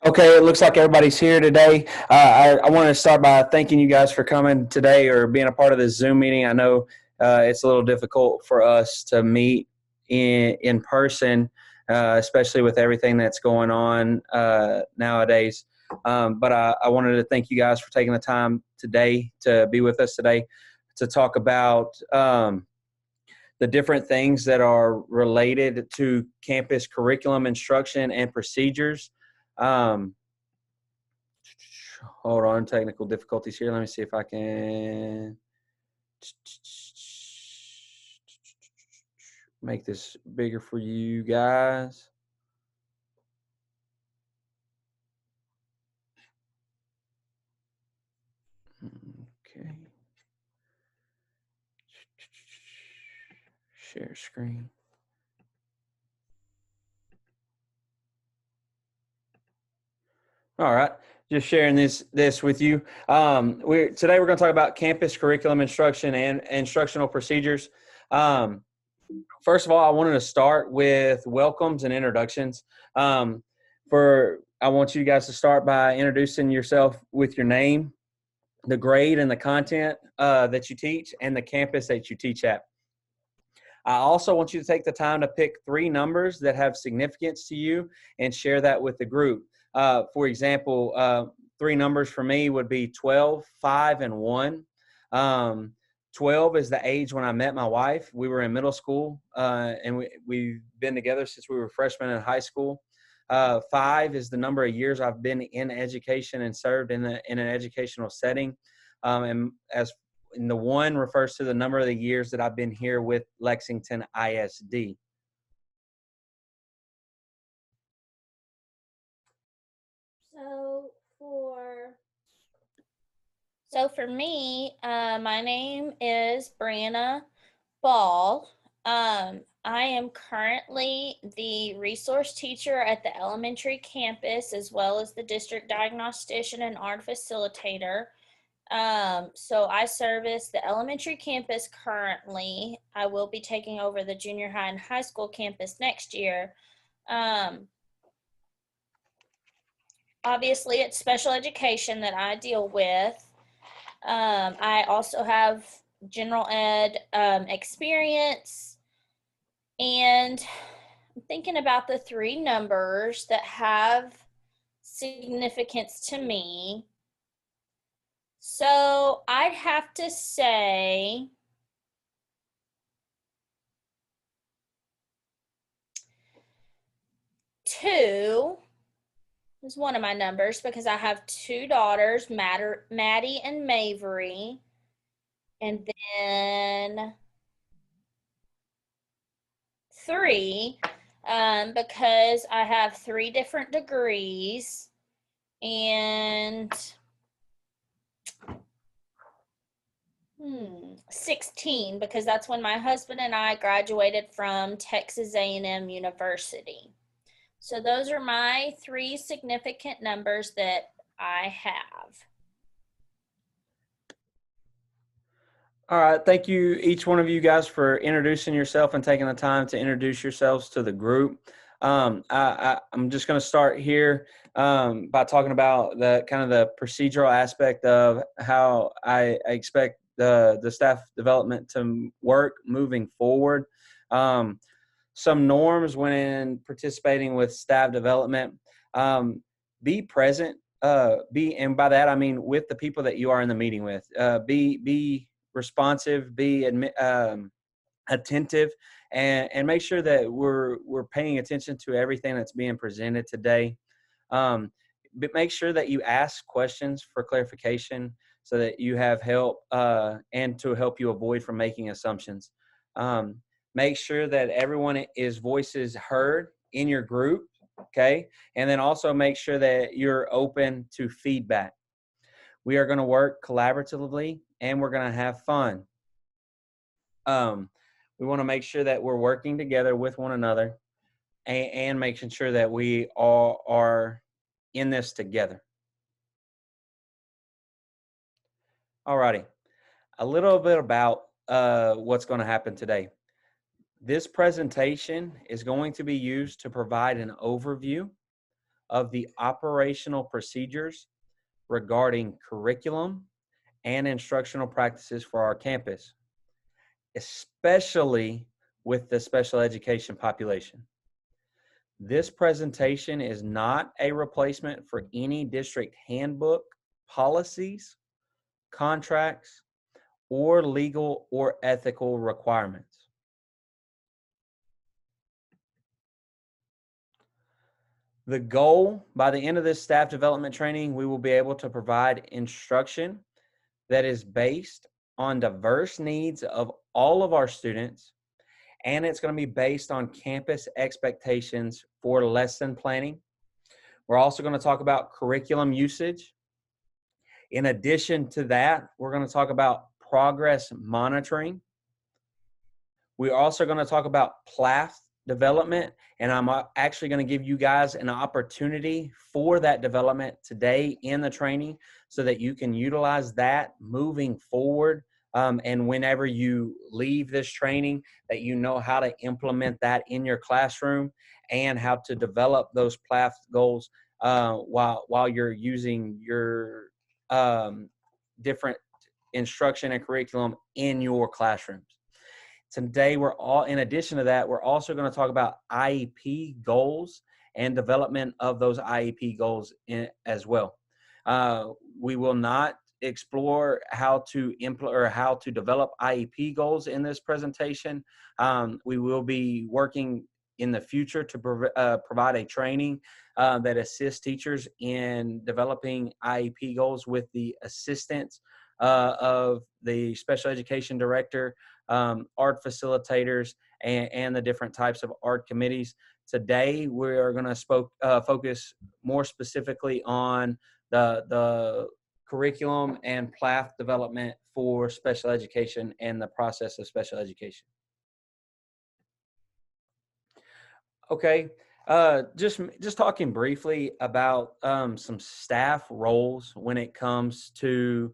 Okay, it looks like everybody's here today. I want to start by thanking you guys for coming today or being a part of this Zoom meeting. I know it's a little difficult for us to meet in person, especially with everything that's going on nowadays. But I wanted to thank you guys for taking the time today to be with us today to talk about the different things that are related to campus curriculum instruction and procedures. Um, Hold on, technical difficulties here. Let me see if I can make this bigger for you guys. Okay. Share screen. All right, just sharing this with you. Today we're going to talk about campus curriculum instruction and instructional procedures. Um, First of all, I wanted to start with welcomes and introductions. I want you guys to start by introducing yourself with your name, the grade and the content that you teach, and the campus that you teach at. I also want you to take the time to pick 3 numbers that have significance to you and share that with the group. For example, 3 numbers for me would be 12, 5, and 1. 12 is the age when I met my wife. We were in middle school, and we've been together since we were freshmen in high school. 5 is the number of years I've been in education and served in an educational setting. And the 1 refers to the number of the years that I've been here with Lexington ISD. So for me, my name is Brianna Ball. I am currently the resource teacher at the elementary campus, as well as the district diagnostician and art facilitator. So I service the elementary campus currently. I will be taking over the junior high and high school campus next year. Obviously, it's special education that I deal with. I also have general ed experience, and I'm thinking about the 3 numbers that have significance to me. So I'd have to say 2 is one of my numbers because I have 2 daughters, Maddie and Mavery. And then 3, because I have 3 different degrees, and 16 because that's when my husband and I graduated from Texas A&M University. So those are my 3 significant numbers that I have. All right. Thank you, each one of you guys, for introducing yourself and taking the time to introduce yourselves to the group. I'm just going to start here by talking about the kind of the procedural aspect of how I expect the staff development to work moving forward. Some norms when participating with staff development. Be present. And by that I mean with the people that you are in the meeting with. Be responsive, be attentive, and make sure that we're paying attention to everything that's being presented today. But make sure that you ask questions for clarification so that you have help and to help you avoid from making assumptions. Make sure that everyone's voice is heard in your group, okay? And then also make sure that you're open to feedback. We are going to work collaboratively and we're going to have fun. We want to make sure that we're working together with one another and making sure that we all are in this together. All righty. A little bit about what's going to happen today. This presentation is going to be used to provide an overview of the operational procedures regarding curriculum and instructional practices for our campus, especially with the special education population. This presentation is not a replacement for any district handbook, policies, contracts, or legal or ethical requirements. The goal, by the end of this staff development training, we will be able to provide instruction that is based on diverse needs of all of our students, and it's going to be based on campus expectations for lesson planning. We're also going to talk about curriculum usage. In addition to that, we're going to talk about progress monitoring. We're also going to talk about PLAF development, and I'm actually going to give you guys an opportunity for that development today in the training so that you can utilize that moving forward. And whenever you leave this training, that you know how to implement that in your classroom and how to develop those PLAF goals while you're using your different instruction and curriculum in your classrooms. Today, in addition to that, we're also going to talk about IEP goals and development of those IEP goals as well. We will not explore how to implement or how to develop IEP goals in this presentation. We will be working in the future to provide a training that assists teachers in developing IEP goals with the assistance of the special education director, art facilitators, and the different types of art committees. Today, we are going to focus more specifically on the curriculum and PLAF development for special education and the process of special education. Okay, just talking briefly about some staff roles when it comes to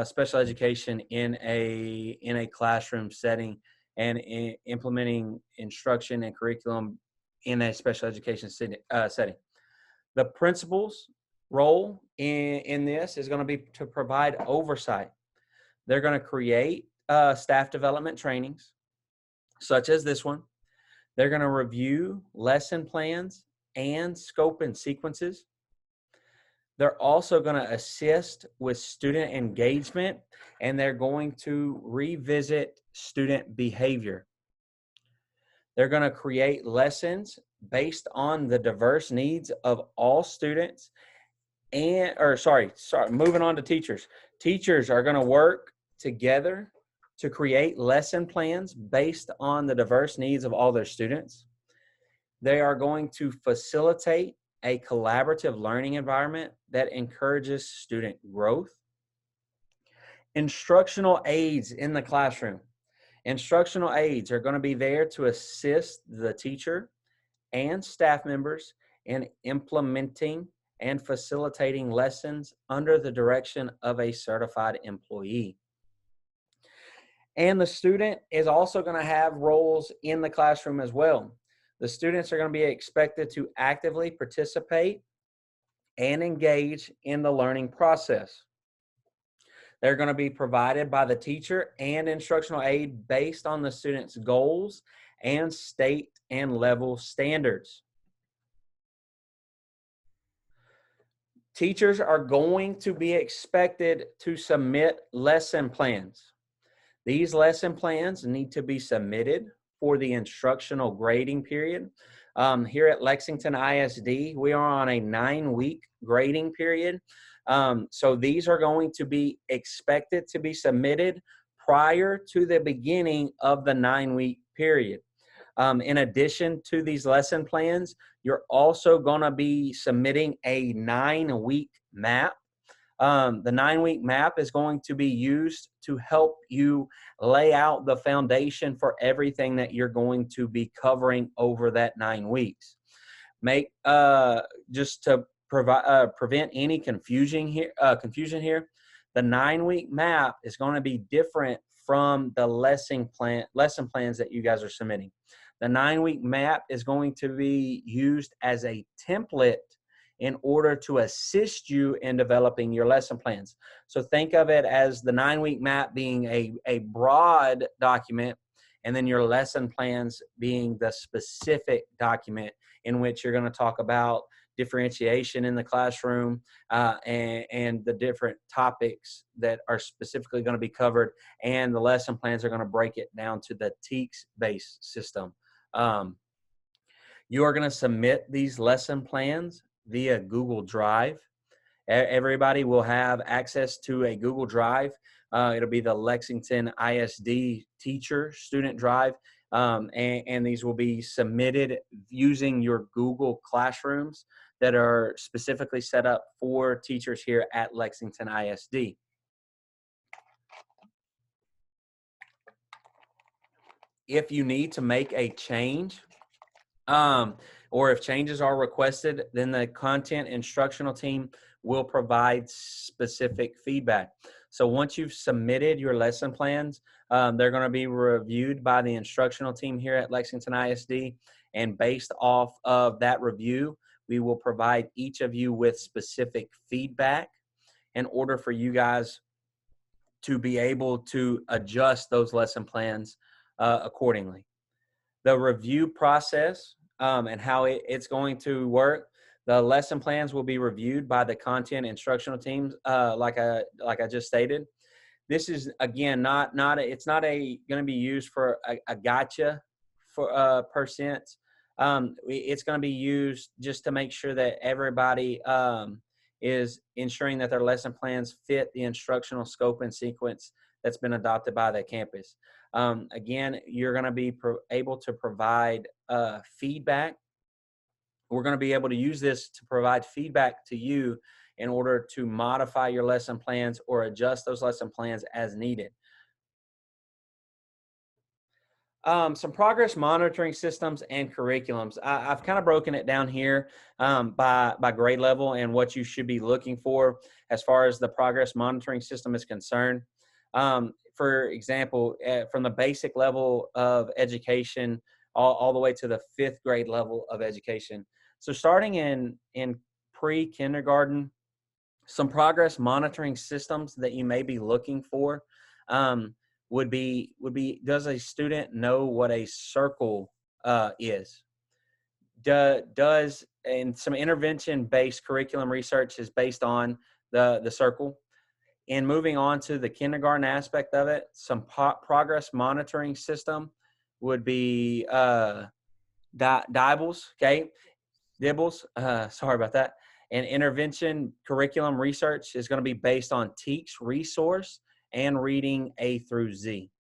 special education in a classroom setting and implementing instruction and curriculum in a special education setting. The principal's role in this is going to be to provide oversight. They're going to create staff development trainings, such as this one. They're going to review lesson plans and scope and sequences. They're also going to assist with student engagement, and they're going to revisit student behavior. They're going to create lessons based on the diverse needs of all students. Moving on to teachers. Teachers are going to work together to create lesson plans based on the diverse needs of all their students. They are going to facilitate a collaborative learning environment that encourages student growth. Instructional aides in the classroom. Instructional aides are going to be there to assist the teacher and staff members in implementing and facilitating lessons under the direction of a certified employee. And the student is also going to have roles in the classroom as well. The students are going to be expected to actively participate and engage in the learning process. They're going to be provided by the teacher and instructional aide based on the student's goals and state and level standards. Teachers are going to be expected to submit lesson plans. These lesson plans need to be submitted for the instructional grading period. Here at Lexington ISD, we are on a 9-week grading period. So these are going to be expected to be submitted prior to the beginning of the 9-week period. In addition to these lesson plans, you're also going to be submitting a 9-week map. The 9-week map is going to be used to help you lay out the foundation for everything that you're going to be covering over that 9 weeks. Just to prevent any confusion here, the 9-week map is going to be different from the lesson plans that you guys are submitting. The 9-week map is going to be used as a template in order to assist you in developing your lesson plans. So think of it as the 9-week map being a broad document, and then your lesson plans being the specific document in which you're going to talk about differentiation in the classroom, and the different topics that are specifically going to be covered. And the lesson plans are going to break it down to the TEKS-based system. You are going to submit these lesson plans via Google Drive. Everybody will have access to a Google Drive. It'll be the Lexington ISD Teacher Student Drive, and these will be submitted using your Google Classrooms that are specifically set up for teachers here at Lexington ISD. If you need to make a change, or if changes are requested, then the content instructional team will provide specific feedback. So once you've submitted your lesson plans, they're going to be reviewed by the instructional team here at Lexington ISD. And based off of that review, we will provide each of you with specific feedback in order for you guys to be able to adjust those lesson plans accordingly. The review process and how it's going to work. The lesson plans will be reviewed by the content instructional teams, like I just stated. This is again it's not going to be used for a gotcha for percent. It's going to be used just to make sure that everybody is ensuring that their lesson plans fit the instructional scope and sequence that's been adopted by the campus. Again, you're going to be able to provide feedback. We're going to be able to use this to provide feedback to you in order to modify your lesson plans or adjust those lesson plans as needed. Some progress monitoring systems and curriculums. I've kind of broken it down here by grade level and what you should be looking for as far as the progress monitoring system is concerned. For example, from the basic level of education all the way to the 5th grade level of education. So starting in pre-kindergarten, some progress monitoring systems that you may be looking for would be, does a student know what a circle is? And some intervention-based curriculum research is based on the circle. And moving on to the kindergarten aspect of it, some progress monitoring system would be DIBELS, okay? DIBELS, sorry about that. And intervention curriculum research is going to be based on TEKS resource and reading A through Z.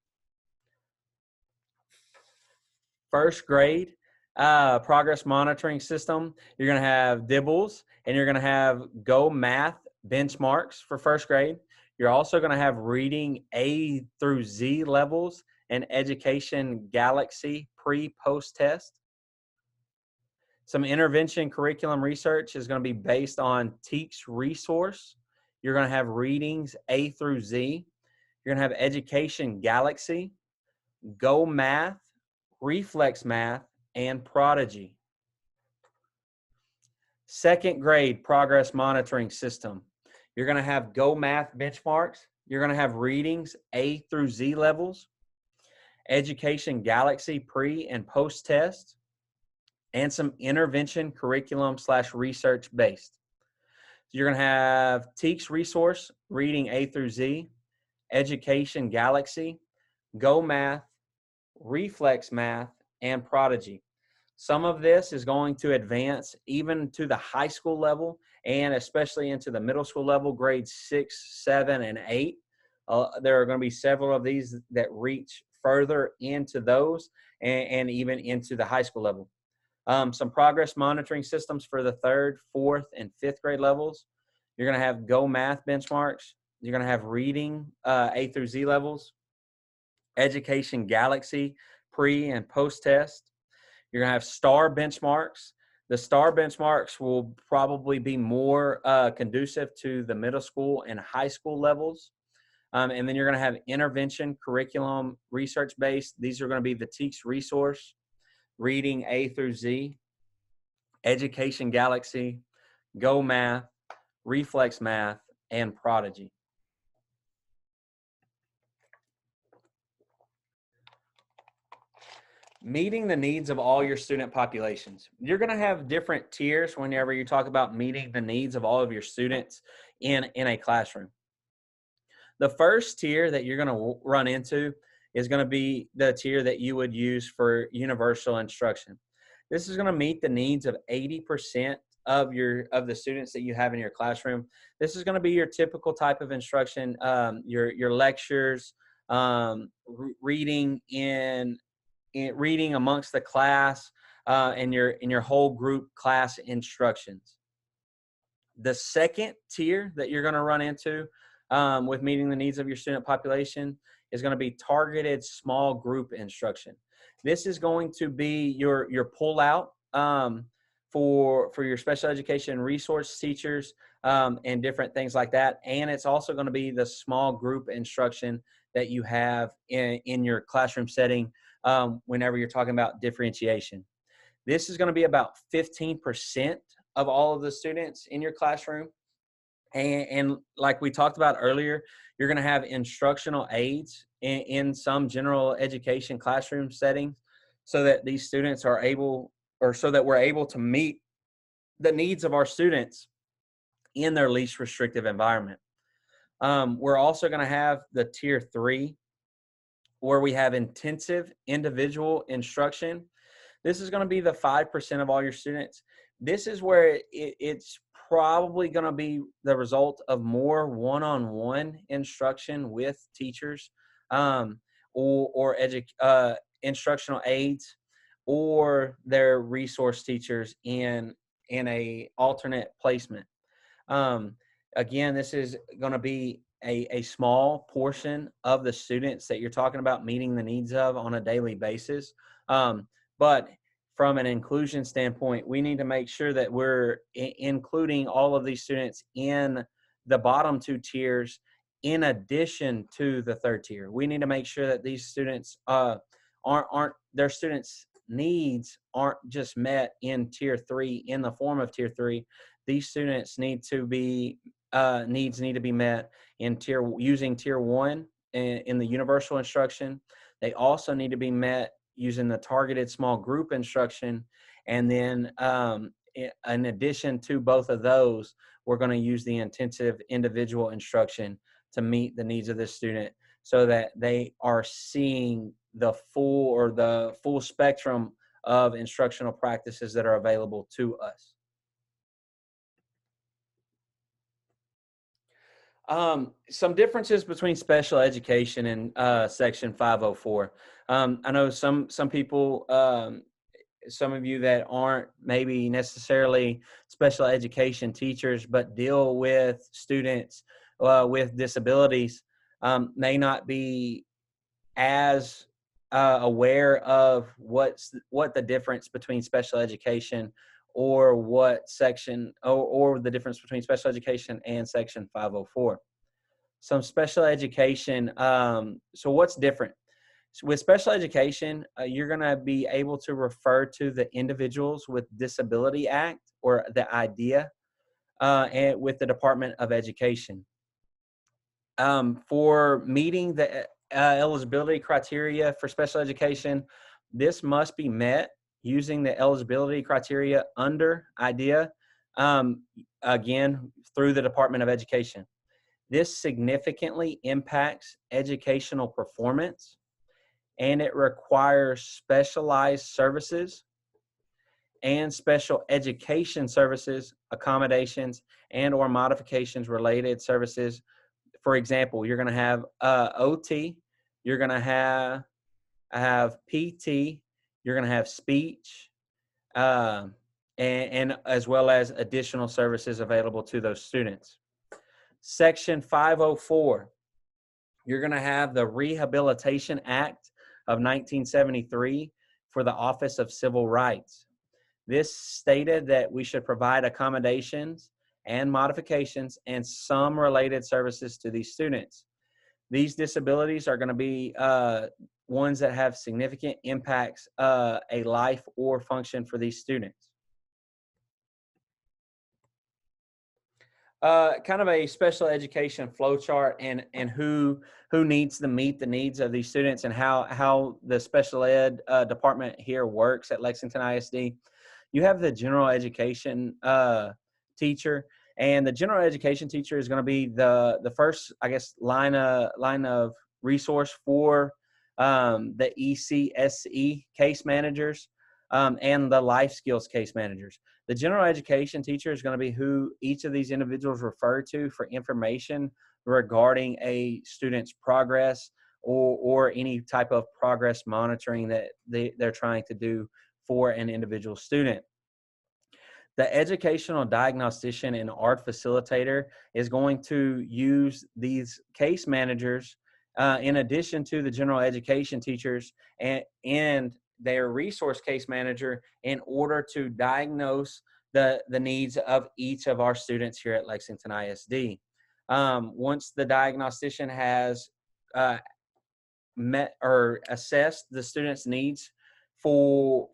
1st grade progress monitoring system, you're going to have DIBELS, and you're going to have Go Math benchmarks for 1st grade. You're also going to have reading A through Z levels and Education Galaxy pre-post test. Some intervention curriculum research is going to be based on TEKS resource. You're going to have readings A through Z. You're going to have Education Galaxy, Go Math, Reflex Math, and Prodigy. 2nd grade progress monitoring system. You're going to have Go Math benchmarks. You're going to have readings A through Z levels, Education Galaxy pre and post test, and some intervention curriculum / research based. So you're going to have TEKS resource, reading A through Z, Education Galaxy, Go Math, Reflex Math, and Prodigy. Some of this is going to advance even to the high school level and especially into the middle school level, grades 6, 7, and 8. There are going to be several of these that reach further into those and even into the high school level. Some progress monitoring systems for the 3rd, 4th, and 5th grade levels. You're going to have Go Math benchmarks. You're going to have reading A through Z levels, Education Galaxy pre and post test. You're going to have STAR benchmarks. The STAR benchmarks will probably be more conducive to the middle school and high school levels. And then you're going to have intervention curriculum research based. These are going to be the TEKS resource, reading A through Z, Education Galaxy, Go Math, Reflex Math, and Prodigy. Meeting the needs of all your student populations. You're going to have different tiers whenever you talk about meeting the needs of all of your students in a classroom. The first tier that you're going to run into is going to be the tier that you would use for universal instruction. This is going to meet the needs of 80% of the students that you have in your classroom. This is going to be your typical type of instruction, your lectures, reading reading amongst the class, and your whole group class instructions. The second tier that you're going to run into with meeting the needs of your student population is going to be targeted small group instruction. This is going to be your pullout for your special education resource teachers and different things like that. And it's also going to be the small group instruction that you have in your classroom setting whenever you're talking about differentiation. This is going to be about 15% of all of the students in your classroom. And like we talked about earlier, you're going to have instructional aides in some general education classroom settings so that these students are able, or so that we're able to meet the needs of our students in their least restrictive environment. We're also going to have the tier 3, where we have intensive individual instruction. This is going to be the 5% of all your students. This is where it's probably going to be the result of more one-on-one instruction with teachers or instructional aides or their resource teachers in a alternate placement. Again, this is going to be a small portion of the students that you're talking about meeting the needs of on a daily basis. But from an inclusion standpoint, we need to make sure that we're including all of these students in the bottom 2 tiers in addition to the 3rd tier. We need to make sure that these students aren't their students' needs aren't just met in tier 3 in the form of tier 3. These students need to be needs need to be met in using tier 1 in the universal instruction. They also need to be met using the targeted small group instruction. And then in addition to both of those, we're going to use the intensive individual instruction to meet the needs of the student so that they are seeing the full spectrum of instructional practices that are available to us. Some differences between special education and Section 504. I know some people, some of you that aren't maybe necessarily special education teachers, but deal with students with disabilities, may not be as aware of what the difference between special education or what section or the difference between special education and Section 504. Some special education, so what's different? So with special education, you're going to be able to refer to the Individuals with Disability Act, or the IDEA, and with the Department of Education. For meeting the eligibility criteria for special education, this must be met using the eligibility criteria under IDEA, again, through the Department of Education. This significantly impacts educational performance, and it requires specialized services and special education services, accommodations, and or modifications related services. For example, you're going to have OT, you're going to have PT, you're going to have speech, and as well as additional services available to those students. Section 504, you're going to have the Rehabilitation Act of 1973 for the Office of Civil Rights. This stated that we should provide accommodations and modifications and some related services to these students. These disabilities are going to be ones that have significant impacts a life or function for these students. kind of a special education flow chart and who needs to meet the needs of these students and how the special ed department here works at Lexington ISD. You have the general education teacher, and the general education teacher is going to be the first, I guess, line of resource for the ECSE case managers and the life skills case managers. The general education teacher is going to be who each of these individuals refer to for information regarding a student's progress or any type of progress monitoring that they're trying to do for an individual student. The educational diagnostician and ARD facilitator is going to use these case managers in addition to the general education teachers and their resource case manager in order to diagnose the needs of each of our students here at Lexington ISD. Once the diagnostician has met or assessed the student's needs for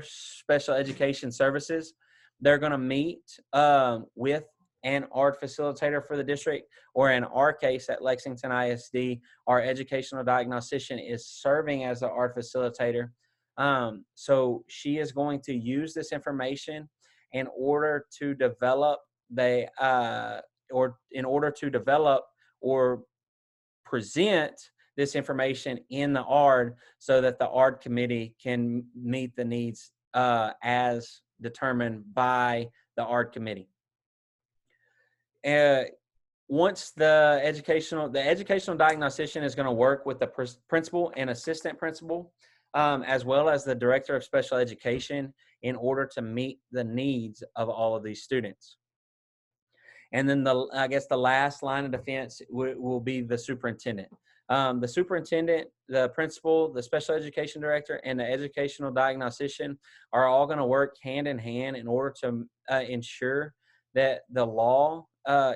special education services, they're going to meet with an ARD facilitator for the district, or in our case at Lexington ISD, our educational diagnostician is serving as the ARD facilitator. So she is going to use this information in order to develop or present this information in the ARD so that the ARD committee can meet the needs as determined by the ARD committee. Once the educational diagnostician is going to work with the principal and assistant principal, as well as the director of special education, in order to meet the needs of all of these students. And then the last line of defense will be the superintendent. The superintendent, the principal, the special education director, and the educational diagnostician are all going to work hand in hand in order to ensure that the law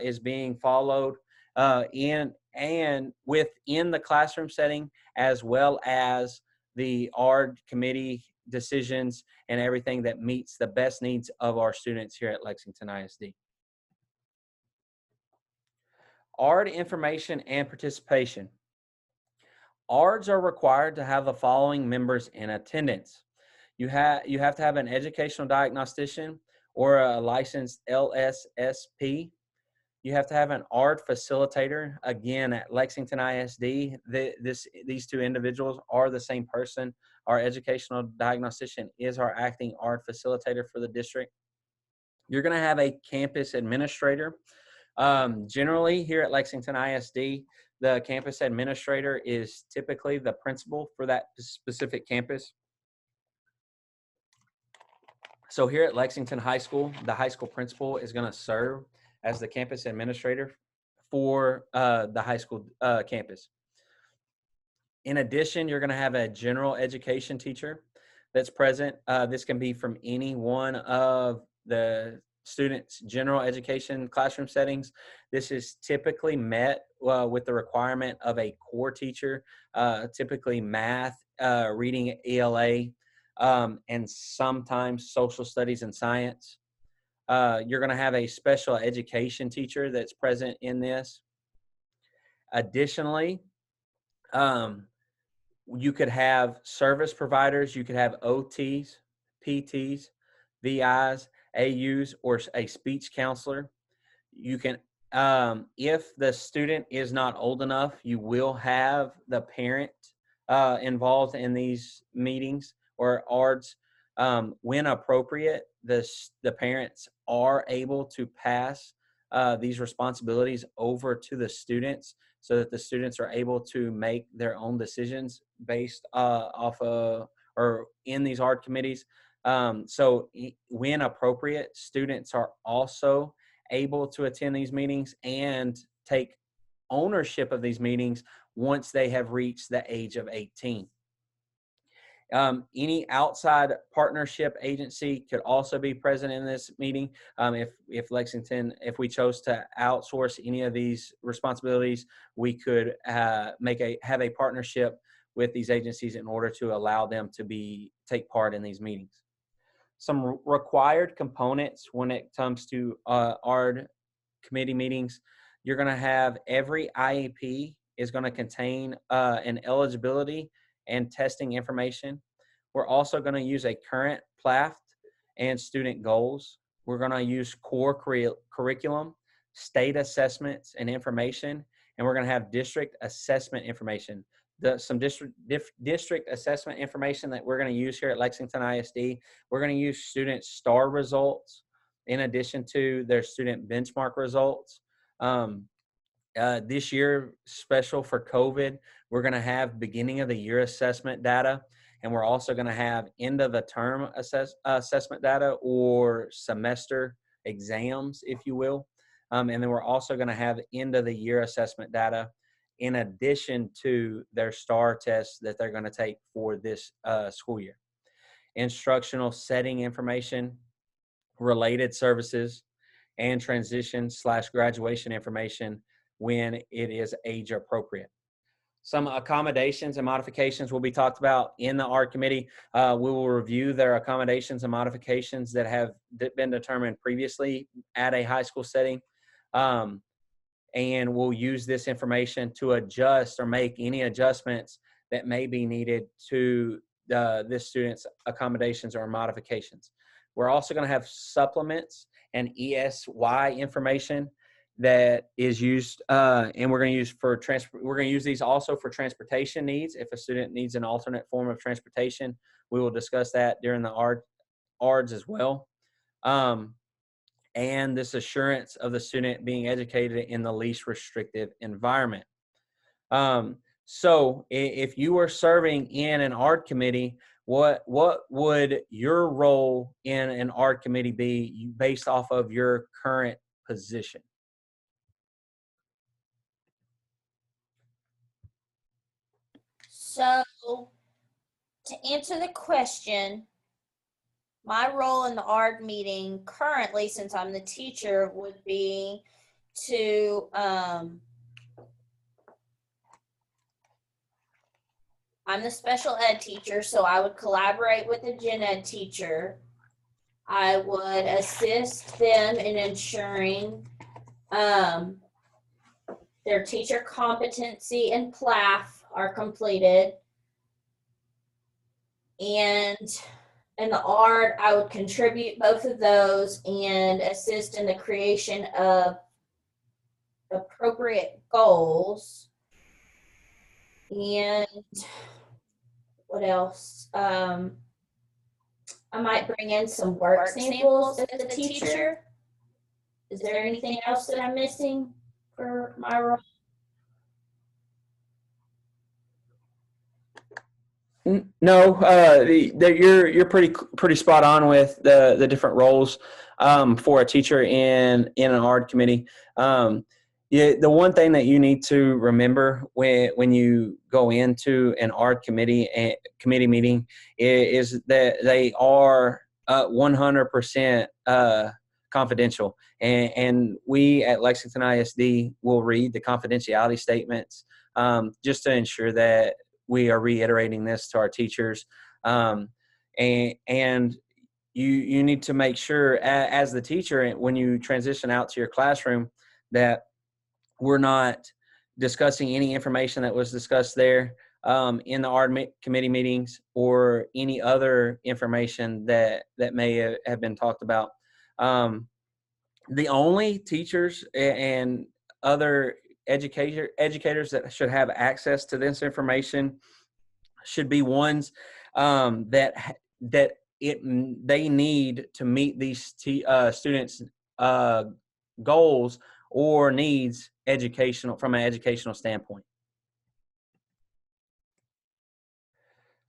is being followed within the classroom setting, as well as the ARD committee decisions and everything that meets the best needs of our students here at Lexington ISD. ARD information and participation. ARDs are required to have the following members in attendance. You have to have an educational diagnostician or a licensed LSSP. You have to have an ARD facilitator. Again, at Lexington ISD, these two individuals are the same person. Our educational diagnostician is our acting ARD facilitator for the district. You're going to have a campus administrator. Generally, here at Lexington ISD, the campus administrator is typically the principal for that specific campus. So here at Lexington High School, the high school principal is going to serve as the campus administrator for the high school campus. In addition, you're going to have a general education teacher that's present. This can be from any one of the students' general education classroom settings. This is typically met with the requirement of a core teacher, typically math, reading, ELA, and sometimes social studies and science. You're going to have a special education teacher that's present in this. Additionally, you could have service providers, you could have OTs, PTs, VIs, AUs, or a speech counselor. You can, if the student is not old enough, you will have the parent involved in these meetings or ARDs. When appropriate, the parents are able to pass these responsibilities over to the students so that the students are able to make their own decisions based off of or in these ARD committees. So when appropriate, students are also able to attend these meetings and take ownership of these meetings once they have reached the age of 18. Any outside partnership agency could also be present in this meeting. If we chose to outsource any of these responsibilities, we could have a partnership with these agencies in order to allow them to take part in these meetings. Some required components when it comes to ARD committee meetings, you're going to have every IEP is going to contain an eligibility and testing information. We're also going to use a current PLAFT and student goals. We're going to use core curriculum, state assessments and information, and we're going to have district assessment information. Some district assessment information that we're going to use here at Lexington ISD. We're going to use student STAR results in addition to their student benchmark results. This year, special for COVID, we're going to have beginning of the year assessment data, and we're also going to have end of the term assessment data, or semester exams, if you will. And then we're also going to have end of the year assessment data in addition to their STAR tests that they're going to take for this school year. Instructional setting information, related services, and transition/graduation information when it is age appropriate. Some accommodations and modifications will be talked about in the ARD committee. We will review their accommodations and modifications that have been determined previously at a high school setting. And we'll use this information to adjust or make any adjustments that may be needed to this student's accommodations or modifications. We're also going to have supplements and ESY information that is used, and we're going to use these also for transportation needs. If a student needs an alternate form of transportation, we will discuss that during the ARDs as well. And this assurance of the student being educated in the least restrictive environment. So if you were serving in an ARD committee, what would your role in an ARD committee be based off of your current position? So, to answer the question, my role in the ARD meeting currently, since I'm the teacher, would be to, I'm the special ed teacher, so I would collaborate with the gen ed teacher. I would assist them in ensuring their teacher competency and PLAF are completed. And in the ARD, I would contribute both of those and assist in the creation of appropriate goals. And what else? I might bring in some work samples as the teacher. Is there anything else that I'm missing for my role? No, you're pretty spot on with the different roles for a teacher in an ARD committee. The one thing that you need to remember when you go into an ARD committee meeting is that they are 100% confidential, and we at Lexington ISD will read the confidentiality statements just to ensure that we are reiterating this to our teachers, and you need to make sure as the teacher, when you transition out to your classroom, that we're not discussing any information that was discussed there in the ARD committee meetings, or any other information that may have been talked about. The only teachers and other educators that should have access to this information should be ones that they need to meet these students' goals or needs from an educational standpoint.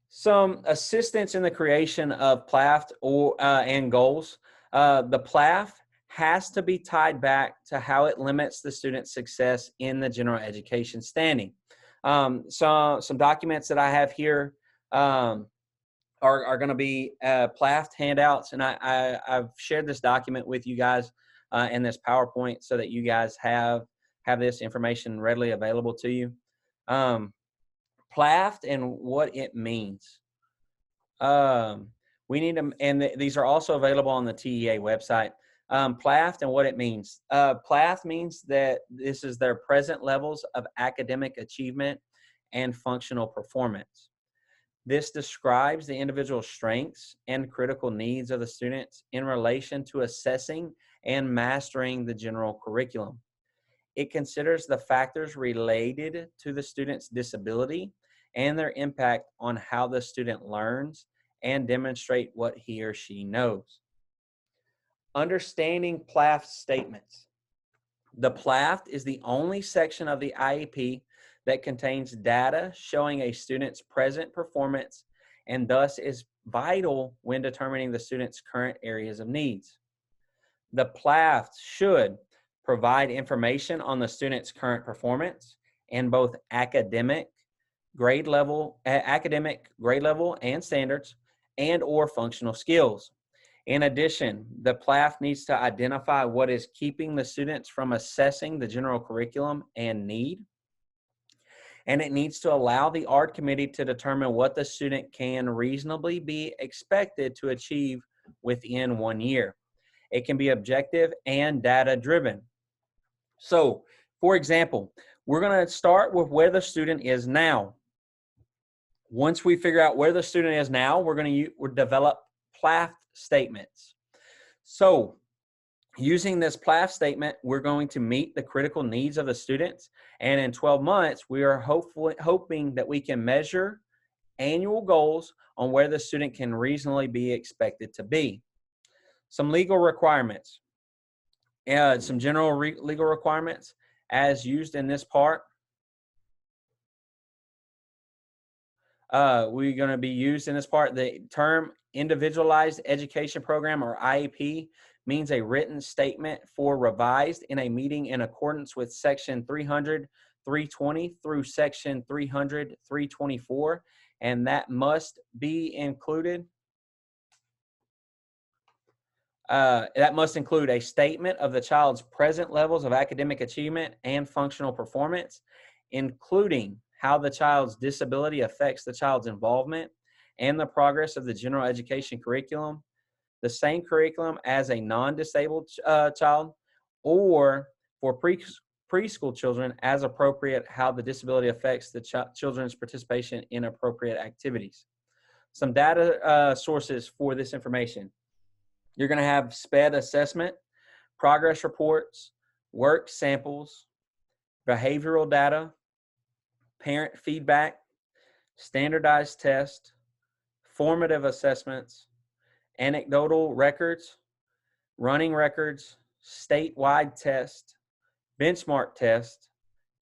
Some assistance in the creation of PLAFT and goals. The PLAFT has to be tied back to how it limits the student's success in the general education standing. So some documents that I have here are going to be PLAFT handouts, and I've shared this document with you guys in this PowerPoint so that you guys have this information readily available to you. PLAFT and what it means. We need them, and these are also available on the TEA website. PLAFT and what it means. PLAFT means that this is their present levels of academic achievement and functional performance. This describes the individual strengths and critical needs of the students in relation to assessing and mastering the general curriculum. It considers the factors related to the student's disability and their impact on how the student learns and demonstrate what he or she knows. Understanding PLAFT statements. The PLAFT is the only section of the IEP that contains data showing a student's present performance and thus is vital when determining the student's current areas of needs. The PLAFT should provide information on the student's current performance in both academic grade level and standards and or functional skills. In addition, the PLAFT needs to identify what is keeping the students from assessing the general curriculum and need. And it needs to allow the ARD committee to determine what the student can reasonably be expected to achieve within 1 year. It can be objective and data driven. So, for example, we're going to start with where the student is now. Once we figure out where the student is now, we're going to develop PLAFT statements. So, using this PLAFT statement, we're going to meet the critical needs of the students. And in 12 months, we are hoping that we can measure annual goals on where the student can reasonably be expected to be. Some legal requirements. Some general legal requirements as used in this part. We're going to be used in this part. The term Individualized Education Program, or IEP, means a written statement for revised in a meeting in accordance with Section 300, 320 through Section 300, 324, and that must be included. That must include a statement of the child's present levels of academic achievement and functional performance, including how the child's disability affects the child's involvement and the progress of the general education curriculum, the same curriculum as a non-disabled child, or for preschool children as appropriate, how the disability affects the children's participation in appropriate activities. Some data sources for this information. You're going to have SPED assessment, progress reports, work samples, behavioral data, parent feedback, standardized tests, formative assessments, anecdotal records, running records, statewide test, benchmark test,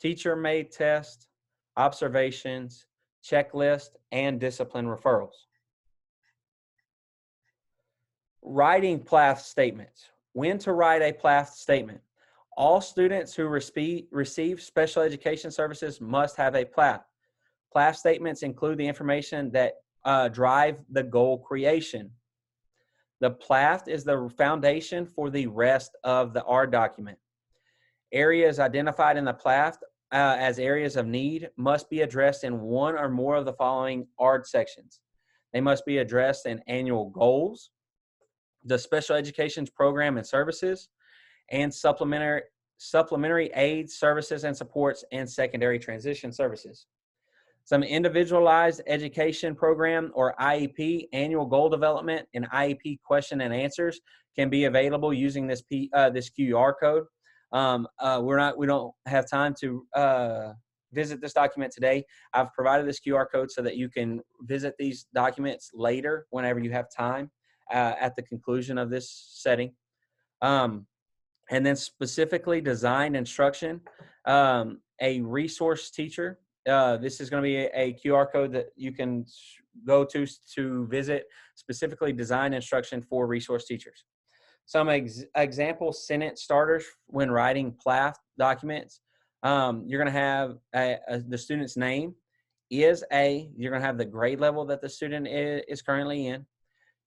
teacher-made test, observations, checklist, and discipline referrals. Writing PLAFT statements. When to write a PLAFT statement. All students who receive special education services must have a PLAFT. PLAFT statements include the information that drive the goal creation. The PLAFT is the foundation for the rest of the ARD document. Areas identified in the PLAFT as areas of need must be addressed in one or more of the following ARD sections. They must be addressed in annual goals, the special education program and services, and supplementary aids, services and supports, and secondary transition services. Some individualized education program, or IEP, annual goal development and IEP question and answers can be available using this QR code. We don't have time to visit this document today. I've provided this QR code so that you can visit these documents later whenever you have time at the conclusion of this setting. And then specifically designed instruction, a resource teacher. This is going to be a QR code that you can go to visit specifically designed instruction for resource teachers. Some example sentence starters when writing PLAFT documents. You're going to have the student's name is you're going to have the grade level that the student is currently in.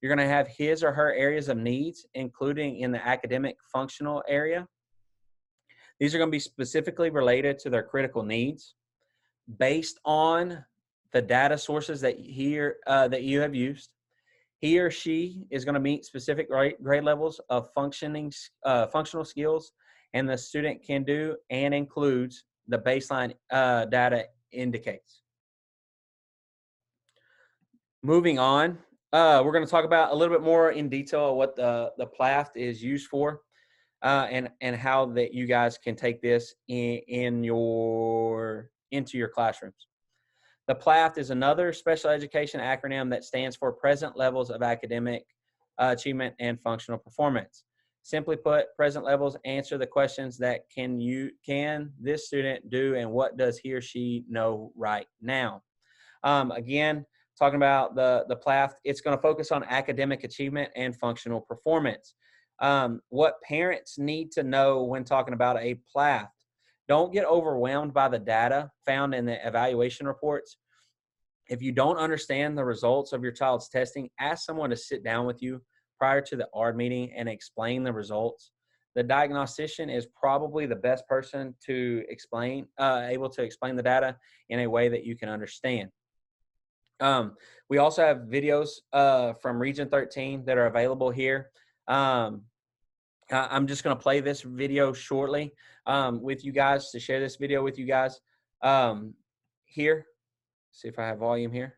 You're going to have his or her areas of needs, including in the academic functional area. These are going to be specifically related to their critical needs based on the data sources that you have used. He or she is going to meet specific grade levels of functional skills, and the student can do and includes the baseline data indicates. Moving on, we're going to talk about a little bit more in detail what the PLAFT is used for, and how that you guys can take this into your classrooms. The PLAFT is another special education acronym that stands for Present Levels of Academic Achievement and Functional Performance. Simply put, present levels answer the questions that can this student do and what does he or she know right now. Again, talking about the PLAFT, it's going to focus on academic achievement and functional performance. What parents need to know when talking about a PLAFT: don't get overwhelmed by the data found in the evaluation reports. If you don't understand the results of your child's testing, ask someone to sit down with you prior to the ARD meeting and explain the results. The diagnostician is probably the best person to able to explain the data in a way that you can understand. We also have videos from Region 13 that are available here. I'm just going to play this video shortly with you guys, to share this video with you guys here. See if I have volume here.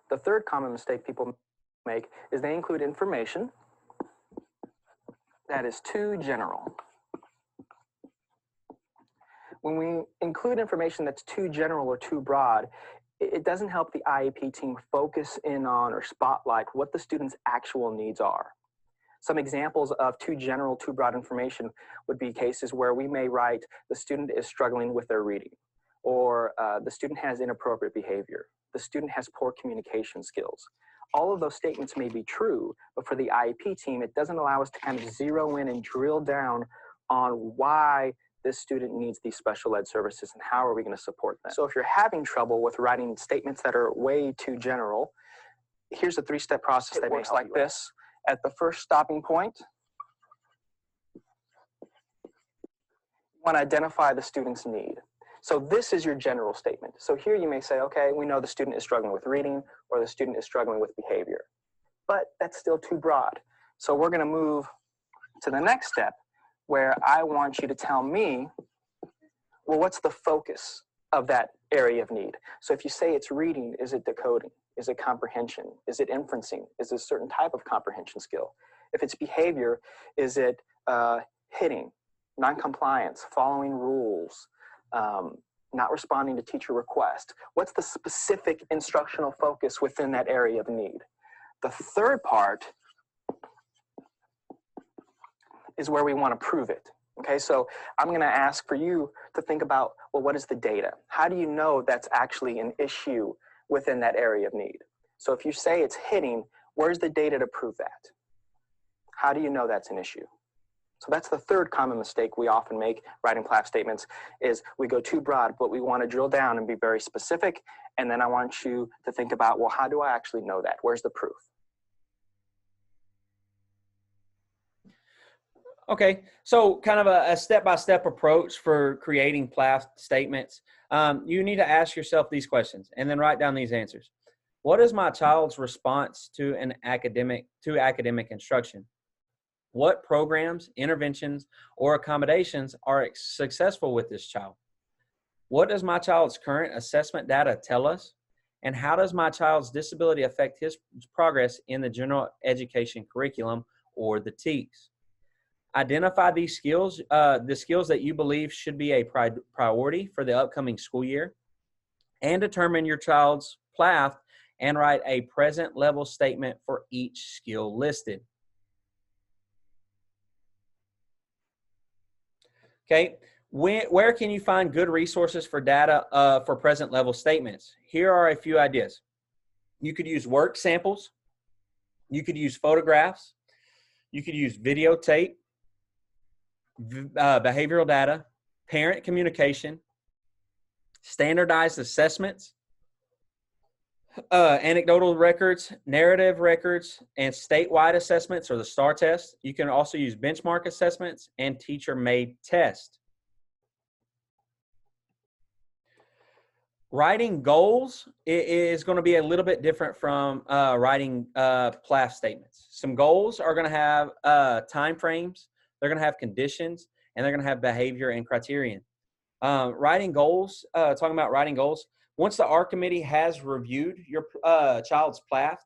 The third common mistake people make is they include information that is too general. When we include information that's too general or too broad, it doesn't help the IEP team focus in on or spotlight what the student's actual needs are. Some examples of too general, too broad information would be cases where we may write the student is struggling with their reading, or the student has inappropriate behavior, the student has poor communication skills. All of those statements may be true, but for the IEP team, it doesn't allow us to kind of zero in and drill down on why this student needs these special ed services and how are we going to support them. So if you're having trouble with writing statements that are way too general, here's a 3-step process that works like this. At the first stopping point, you want to identify the student's need. So this is your general statement. So here you may say, okay, we know the student is struggling with reading or the student is struggling with behavior, but that's still too broad. So we're going to move to the next step, where I want you to tell me, well, what's the focus of that area of need? So if you say it's reading, is it decoding? Is it comprehension? Is it inferencing? Is it a certain type of comprehension skill? If it's behavior, is it hitting, non-compliance, following rules, not responding to teacher requests? What's the specific instructional focus within that area of need? The third part is where we want to prove it. Okay, so I'm going to ask for you to think about, well, what is the data? How do you know that's actually an issue within that area of need? So if you say it's hitting, where's the data to prove that? How do you know that's an issue? So that's the third common mistake we often make writing PLAFT statements, is we go too broad, but we want to drill down and be very specific. And then I want you to think about, well, how do I actually know that? Where's the proof? Okay, so kind of a step-by-step approach for creating PLAFT statements. You need to ask yourself these questions and then write down these answers. What is my child's response to academic instruction? What programs, interventions, or accommodations are successful with this child? What does my child's current assessment data tell us? And how does my child's disability affect his progress in the general education curriculum, or the TEKS? Identify these skills, the skills that you believe should be a priority for the upcoming school year, and determine your child's PLAFT and write a present level statement for each skill listed. Okay, where can you find good resources for data for present level statements? Here are a few ideas. You could use work samples. You could use photographs. You could use videotape, behavioral data, parent communication, standardized assessments, anecdotal records, narrative records, and statewide assessments, or the STAR test. You can also use benchmark assessments and teacher-made tests. Writing goals is going to be a little bit different from writing PLAF statements. Some goals are going to have time frames, they're going to have conditions, and they're going to have behavior and criterion. Writing goals, talking about writing goals, once the ARC committee has reviewed your child's PLAF,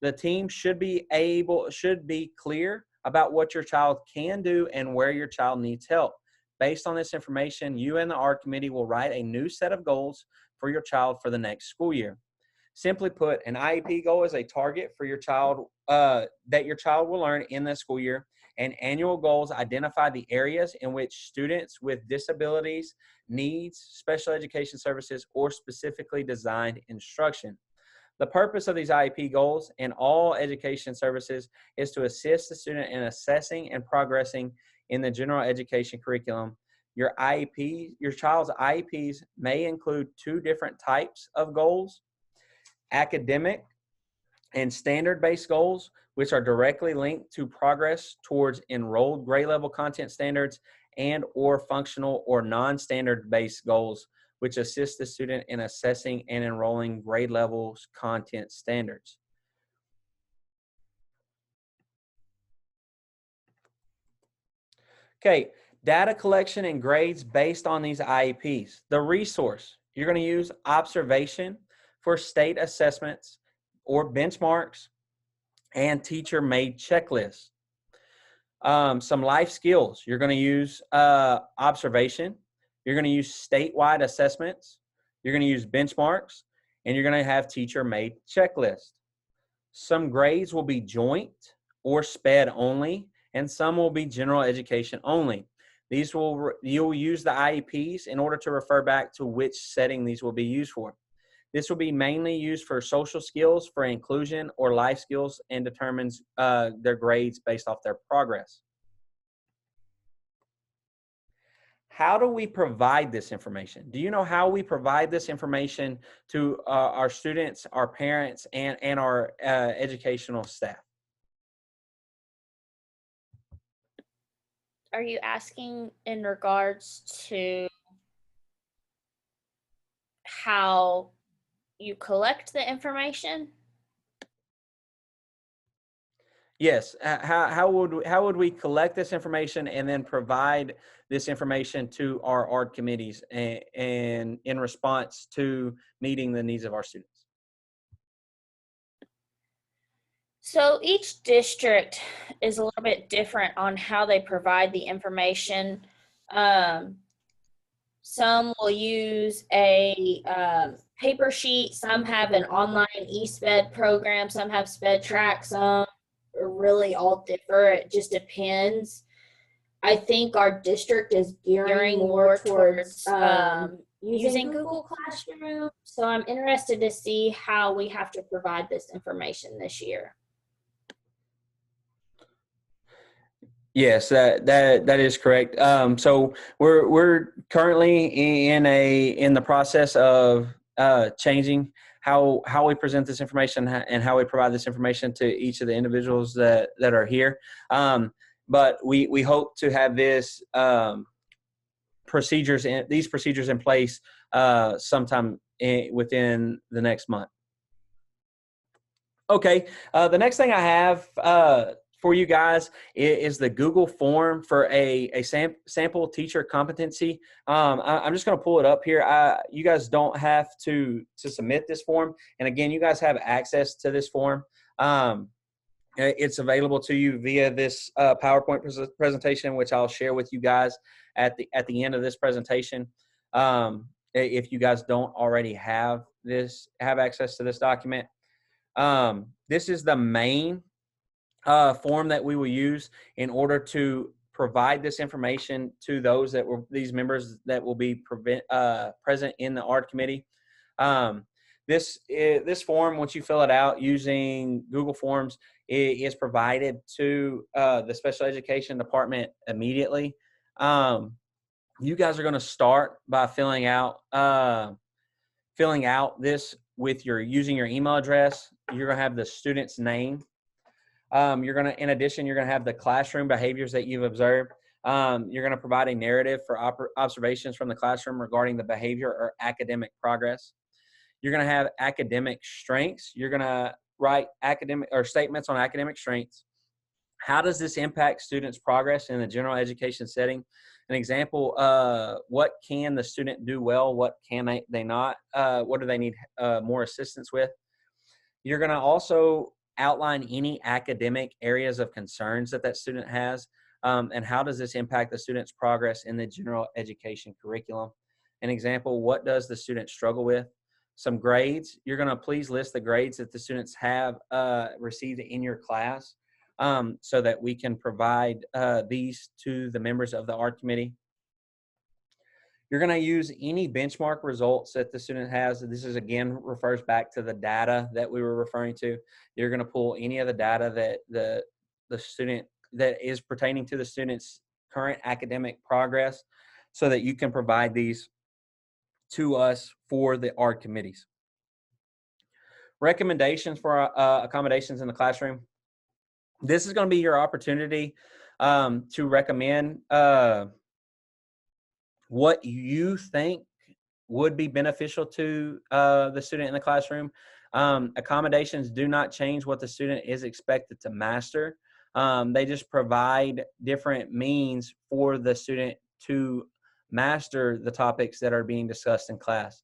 the team should be clear about what your child can do and where your child needs help. Based on this information, you and the ARC committee will write a new set of goals for your child for the next school year. Simply put, an IEP goal is a target for your child that your child will learn in the school year, and annual goals identify the areas in which students with disabilities, needs, special education services, or specifically designed instruction. The purpose of these IEP goals in all education services is to assist the student in assessing and progressing in the general education curriculum. Your child's IEPs may include two different types of goals: academic and standard-based goals, which are directly linked to progress towards enrolled grade level content standards, and or functional or non-standard based goals, which assist the student in assessing and enrolling grade levels content standards. Okay, data collection and grades based on these IEPs. The resource, you're going to use observation for state assessments or benchmarks and teacher-made checklists. Some life skills, you're going to use observation, you're going to use statewide assessments, you're going to use benchmarks, and you're going to have teacher-made checklists. Some grades will be joint or SPED only, and some will be general education only. You'll use the IEPs in order to refer back to which setting these will be used for. This will be mainly used for social skills, for inclusion, or life skills, and determines their grades based off their progress. How do we provide this information? Do you know how we provide this information to our students, our parents, and our educational staff? Are you asking in regards to how you collect the information? Yes. How would we collect this information and then provide this information to our ARC committees and in response to meeting the needs of our students? So each district is a little bit different on how they provide the information. Some will use a paper sheet, some have an online eSped program, some have SpedTrack, some really all differ. It just depends. I think our district is gearing more towards using Google Classroom. So I'm interested to see how we have to provide this information this year. Yes, that is correct. So we're currently in the process of changing how we present this information and how we provide this information to each of the individuals that are here. But we hope to have these procedures in place sometime within the next month. Okay, the next thing I have for you guys is the Google form for a sample teacher competency. I'm just going to pull it up here. You guys don't have to submit this form. And again, you guys have access to this form. It's available to you via this PowerPoint presentation, which I'll share with you guys at the end of this presentation. If you guys don't already have access to this document. This is the main form that we will use in order to provide this information to these members that will be present in the ARC committee. This form, once you fill it out using Google Forms, is provided to the special education department immediately. You guys are going to start by filling out this with using your email address. You're going to have the student's name. In addition, you're going to have the classroom behaviors that you've observed. You're going to provide a narrative for observations from the classroom regarding the behavior or academic progress. You're going to have academic strengths. You're going to write academic or statements on academic strengths. How does this impact students' progress in the general education setting? An example, what can the student do well? What can they not? What do they need more assistance with? You're going to also outline any academic areas of concerns that student has, and how does this impact the student's progress in the general education curriculum? An example, what does the student struggle with? Some grades. You're going to please list the grades that the students have received in your class, so that we can provide these to the members of the ART committee. You're going to use any benchmark results that the student has. This is, again, refers back to the data that we were referring to. You're going to pull any of the data that the student that is pertaining to the student's current academic progress, so that you can provide these to us for the ART committees. Recommendations for accommodations in the classroom. This is going to be your opportunity to recommend what you think would be beneficial to the student in the classroom. Accommodations do not change what the student is expected to master. They just provide different means for the student to master the topics that are being discussed in class.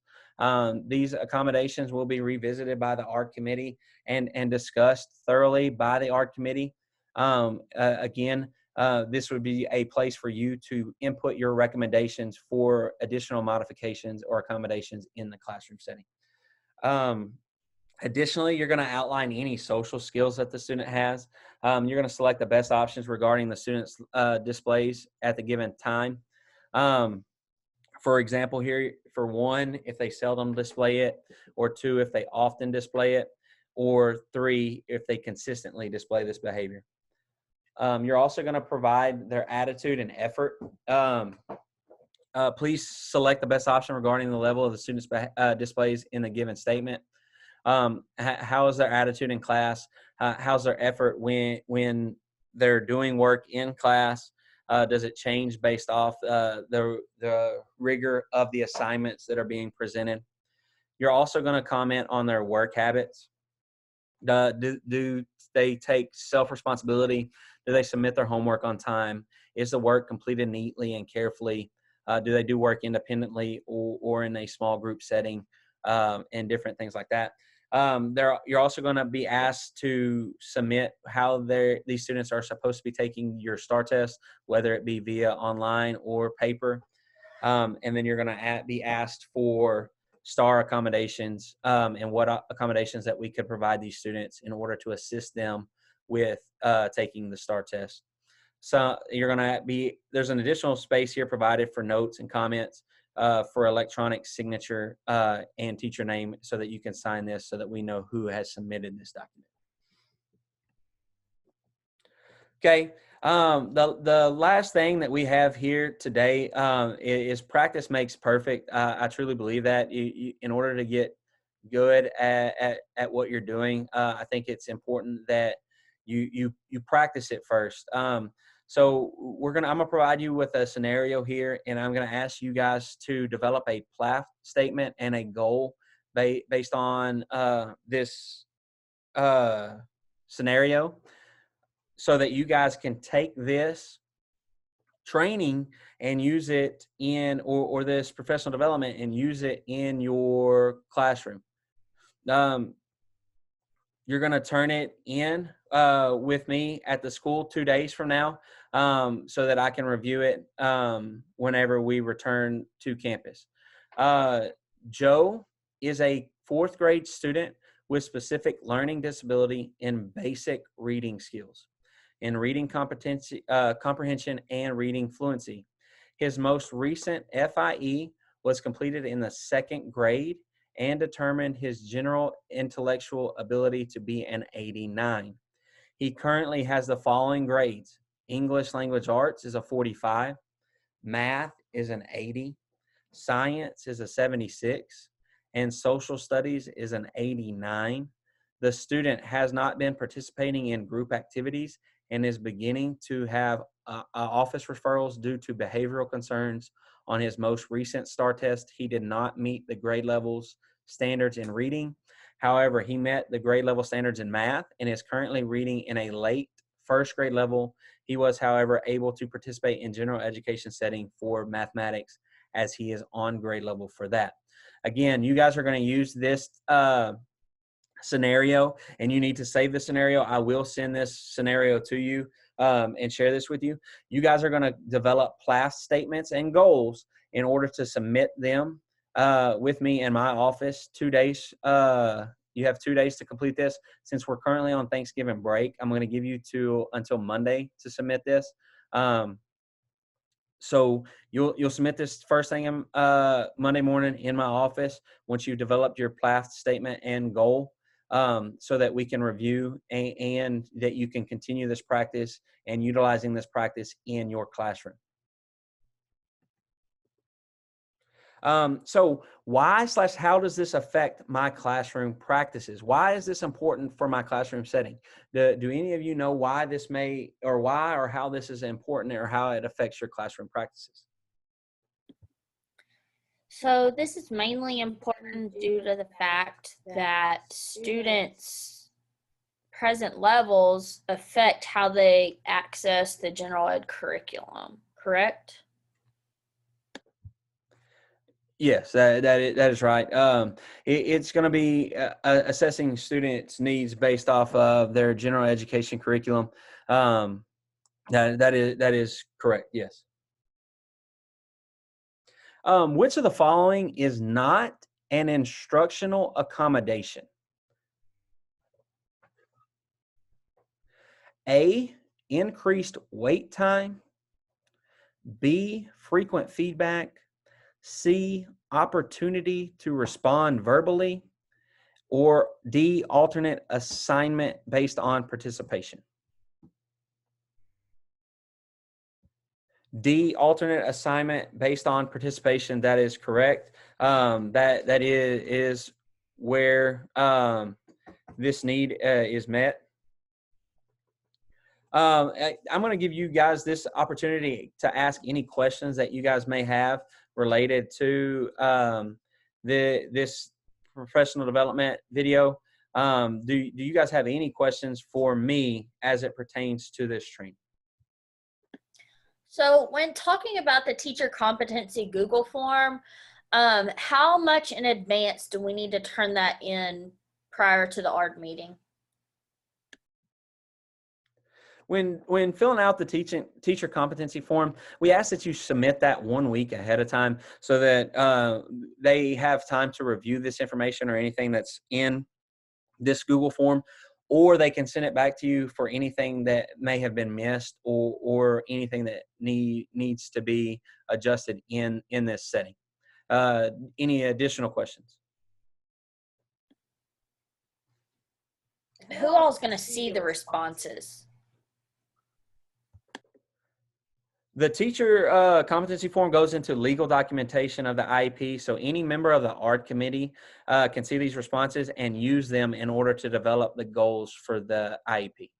These accommodations will be revisited by the ART committee and discussed thoroughly by the ART committee. Again, this would be a place for you to input your recommendations for additional modifications or accommodations in the classroom setting. Additionally, you're going to outline any social skills that the student has. You're going to select the best options regarding the student's displays at the given time. For example, here, for one, if they seldom display it, or two, if they often display it, or three, if they consistently display this behavior. You're also going to provide their attitude and effort. Please select the best option regarding the level of the student's displays in the given statement. How is their attitude in class? How's their effort when they're doing work in class? Does it change based off the rigor of the assignments that are being presented? You're also going to comment on their work habits. Do they take self-responsibility? Do they submit their homework on time? Is the work completed neatly and carefully? Do they do work independently or in a small group setting, and different things like that? You're also going to be asked to submit how these students are supposed to be taking your STAR test, whether it be via online or paper. And then you're going to be asked for STAR accommodations, and what accommodations that we could provide these students in order to assist them with taking the STAR test. So there's an additional space here provided for notes and comments for electronic signature and teacher name, so that you can sign this so that we know who has submitted this document. Okay. The last thing that we have here today is practice makes perfect. I truly believe that in order to get good at what you're doing, I think it's important that you practice it first. So I'm gonna provide you with a scenario here, and I'm gonna ask you guys to develop a PLAF statement and a goal based on this scenario, so that you guys can take this training and use it in, or this professional development and use it in your classroom. You're going to turn it in with me at the school 2 days from now, so that I can review it whenever we return to campus. Joe is a 4th grade student with specific learning disability in basic reading skills, in reading comprehension and reading fluency. His most recent FIE was completed in the 2nd grade and determined his general intellectual ability to be an 89. He currently has the following grades. English Language Arts is a 45. Math is an 80. Science is a 76. And Social Studies is an 89. The student has not been participating in group activities and is beginning to have office referrals due to behavioral concerns. On his most recent STAR test, he did not meet the grade levels standards in reading. However, he met the grade level standards in math and is currently reading in a late first grade level. He was, however, able to participate in general education setting for mathematics as he is on grade level for that. Again, you guys are going to use this scenario, and you need to save the scenario. I will send this scenario to you and share this with you. You guys are going to develop class statements and goals in order to submit them with me in my office. 2 days. You have 2 days to complete this. Since we're currently on Thanksgiving break, I'm going to give you until Monday to submit this. So you'll submit this first thing Monday morning in my office once you've developed your class statement and goal, so that we can review and that you can continue this practice and utilizing this practice in your classroom. So how does this affect my classroom practices? Why is this important for my classroom setting? Do any of you know why this or how this is important or how it affects your classroom practices? So this is mainly important due to the fact that students' present levels affect how they access the general ed curriculum, correct? Yes, that is right. It's going to be assessing students' needs based off of their general education curriculum. That is correct. Yes. Which of the following is not an instructional accommodation? A, increased wait time. B, frequent feedback. C, opportunity to respond verbally. Or D, alternate assignment based on participation. D, alternate assignment based on participation. That is correct. That is where this need is met. I'm going to give you guys this opportunity to ask any questions that you guys may have related to this professional development video. Do you guys have any questions for me as it pertains to this training? So when talking about the teacher competency Google form, how much in advance do we need to turn that in prior to the ARD meeting? When filling out the teacher competency form, we ask that you submit that 1 week ahead of time so that they have time to review this information or anything that's in this Google form, or they can send it back to you for anything that may have been missed or anything that needs to be adjusted in this setting. Any additional questions? Who all is going to see the responses? The teacher competency form goes into legal documentation of the IEP, so any member of the ARD committee can see these responses and use them in order to develop the goals for the IEP.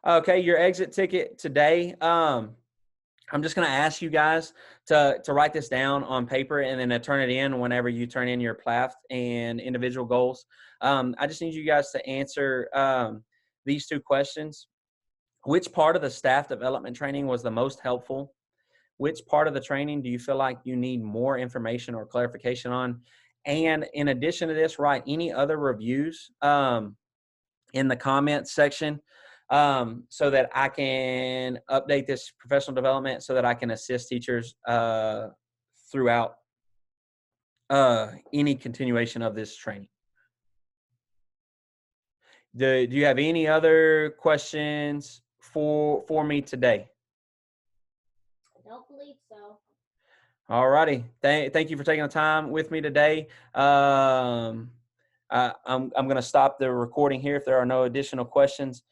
Okay, your exit ticket today. I'm just going to ask you guys to write this down on paper and then to turn it in whenever you turn in your PLAF and individual goals. I just need you guys to answer these two questions. Which part of the staff development training was the most helpful? Which part of the training do you feel like you need more information or clarification on? And in addition to this, write any other reviews in the comments section so that I can update this professional development so that I can assist teachers throughout any continuation of this training. Do you have any other questions for me today? I don't believe so. All righty. Thank you for taking the time with me today. I'm going to stop the recording here if there are no additional questions.